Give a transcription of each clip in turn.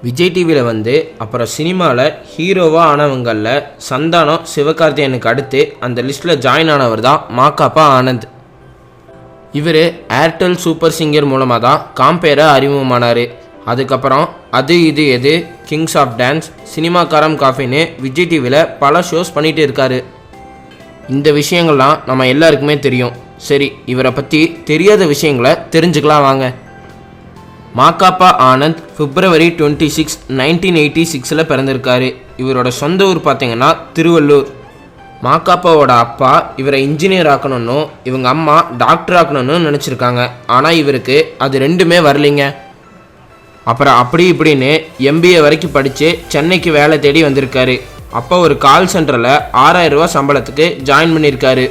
விஜய் டிவியில் வந்து அப்புறம் சினிமாவில் ஹீரோவாக ஆனவங்களில் சந்தானம் சிவகார்த்திகேயனுக்கு அடுத்து அந்த லிஸ்ட்டில் ஜாயின் ஆனவர் தான் மாகாபா ஆனந்த். இவர் ஏர்டெல் சூப்பர் சிங்கர் மூலமாக தான் காம்பேராக அறிமுகமானார். அதுக்கப்புறம் அது இது எது, கிங்ஸ் ஆஃப் டான்ஸ், சினிமாக்காரம் காஃபின்னு விஜய் டிவியில் பல ஷோஸ் பண்ணிகிட்டு இருக்காரு. இந்த விஷயங்கள்லாம் நம்ம எல்லாருக்குமே தெரியும். சரி, இவரை பற்றி தெரியாத விஷயங்களை தெரிஞ்சுக்கலாம் வாங்க. மாகாபா ஆனந்த் February 26, 1986 பிறந்திருக்காரு. இவரோட சொந்த ஊர் பார்த்தீங்கன்னா திருவள்ளூர். மாகாபாவோட அப்பா இவரை இன்ஜினியர் ஆக்கணும்னு, இவங்க அம்மா டாக்டர் ஆக்கணும்னு நினச்சிருக்காங்க. ஆனால் இவருக்கு அது ரெண்டுமே வரலைங்க. அப்புறம் அப்படி இப்படின்னு MBA வரைக்கும் படித்து சென்னைக்கு வேலை தேடி வந்திருக்காரு. அப்போ ஒரு கால் சென்டரில் 6000 ரூபா சம்பளத்துக்கு ஜாயின் பண்ணியிருக்காரு.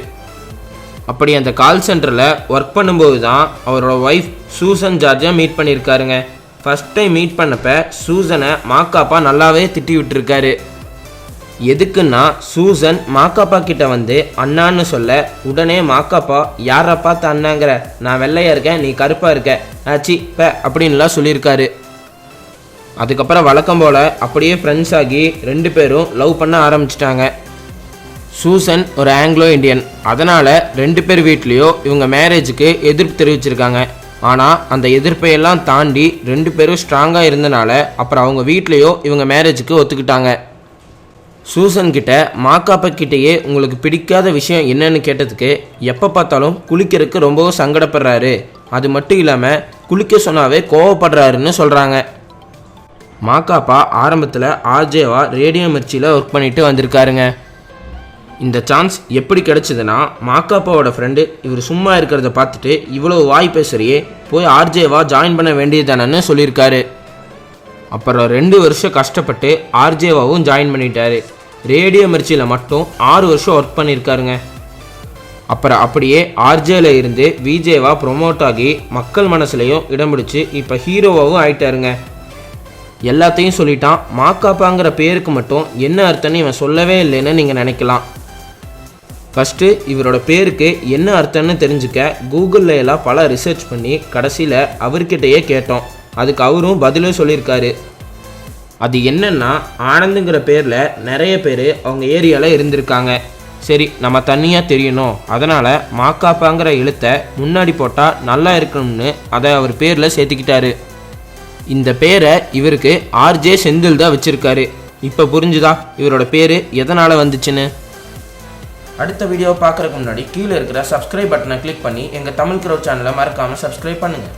அப்படி அந்த கால் சென்டரில் ஒர்க் பண்ணும்போது தான் அவரோட ஒய்ஃப் சூசன் ஜார்ஜை மீட் பண்ணியிருக்காருங்க. ஃபஸ்ட் டைம் மீட் பண்ணப்போ சூசனை மாகாபா நல்லாவே திட்டி விட்டுருக்காரு. எதுக்குன்னா சூசன் மாகாபா கிட்ட வந்து அண்ணான்னு சொல்ல, உடனே மாகாபா யாரை பார்த்து அண்ணாங்கிற, நான் வெள்ளையாக இருக்கேன், நீ கருப்பாக இருக்க, ஆச்சி அப்படின்லாம் சொல்லியிருக்காரு. அதுக்கப்புறம் வழக்கம் போல் அப்படியே ஃப்ரெண்ட்ஸ் ஆகி 2 பேரும் லவ் பண்ண ஆரம்பிச்சிட்டாங்க. சூசன் ஒரு ஆங்கிலோ இண்டியன், அதனால் 2 பேர் வீட்லேயோ இவங்க மேரேஜுக்கு எதிர்ப்பு தெரிவிச்சிருக்காங்க. ஆனால் அந்த எதிர்ப்பையெல்லாம் தாண்டி 2 பேரும் ஸ்ட்ராங்காக இருந்தனால அப்புறம் அவங்க வீட்லேயோ இவங்க மேரேஜுக்கு ஒத்துக்கிட்டாங்க. சூசன் கிட்ட மாகாபா கிட்டேயே உங்களுக்கு பிடிக்காத விஷயம் என்னன்னு கேட்டதுக்கு, எப்போ பார்த்தாலும் குளிக்கிறதுக்கு ரொம்பவும் சங்கடப்படுறாரு, அது மட்டும் இல்லாமல் குளிக்க சொன்னாவே கோவப்படுறாருன்னு சொல்கிறாங்க. மாகாபா ஆரம்பத்தில் ஆர்ஜேவா ரேடியோ மிர்ச்சியில் ஒர்க் பண்ணிட்டு வந்திருக்காருங்க. இந்த சான்ஸ் எப்படி கிடச்சிதுன்னா, மாகாபாவோட ஃப்ரெண்டு இவர் சும்மா இருக்கிறத பார்த்துட்டு இவ்வளோ வாய் பேசுறியே, போய் ஆர்ஜேவா ஜாயின் பண்ண வேண்டியதானன்னு சொல்லியிருக்காரு. அப்புறம் 2 வருஷம் கஷ்டப்பட்டு ஆர்ஜேவாவும் ஜாயின் பண்ணிட்டாரு. ரேடியோ மிர்ச்சியில் மட்டும் 6 வருஷம் ஒர்க் பண்ணியிருக்காருங்க. அப்புறம் அப்படியே ஆர்ஜேல இருந்து விஜேவா ப்ரொமோட் ஆகி மக்கள் மனசுலையும் இடம் பிடிச்சி இப்போ ஹீரோவாகவும் ஆயிட்டாருங்க. எல்லாத்தையும் சொல்லிட்டான். மாகாபாங்கிற பேருக்கு மட்டும் என்ன அர்த்தம்னு இவன் சொல்லவே இல்லைன்னு நீங்கள் நினைக்கலாம். ஃபஸ்ட்டு இவரோட பேருக்கு என்ன அர்த்தம்னு தெரிஞ்சுக்க கூகுளில் எல்லாம் பல ரிசர்ச் பண்ணி கடைசியில் அவர்கிட்டயே கேட்டோம். அதுக்கு அவரும் பதிலும் சொல்லியிருக்காரு. அது என்னன்னா, ஆனந்துங்கிற பேரில் நிறைய பேர் அவங்க ஏரியாவில் இருந்திருக்காங்க. சரி, நம்ம தனியாக தெரியணும், அதனால் மாகாபாங்கிற எழுத்தை முன்னாடி போட்டால் நல்லா இருக்கணும்னு அதை அவர் பேரில் சேர்த்துக்கிட்டாரு. இந்த பேரை இவருக்கு ஆர்ஜே செந்தில் தான் வச்சுருக்காரு. இப்போ புரிஞ்சுதா இவரோட பேர் எதனால் வந்துச்சுன்னு? அடுத்த வீடியோவை பார்க்குறதுக்கு முன்னாடி கீழே இருக்கிற சப்ஸ்கிரைப் பட்டனை கிளிக் பண்ணி எங்கள் தமிழ் க்ரௌட் சேனலை மறக்காமல் சப்ஸ்கிரைப் பண்ணுங்கள்.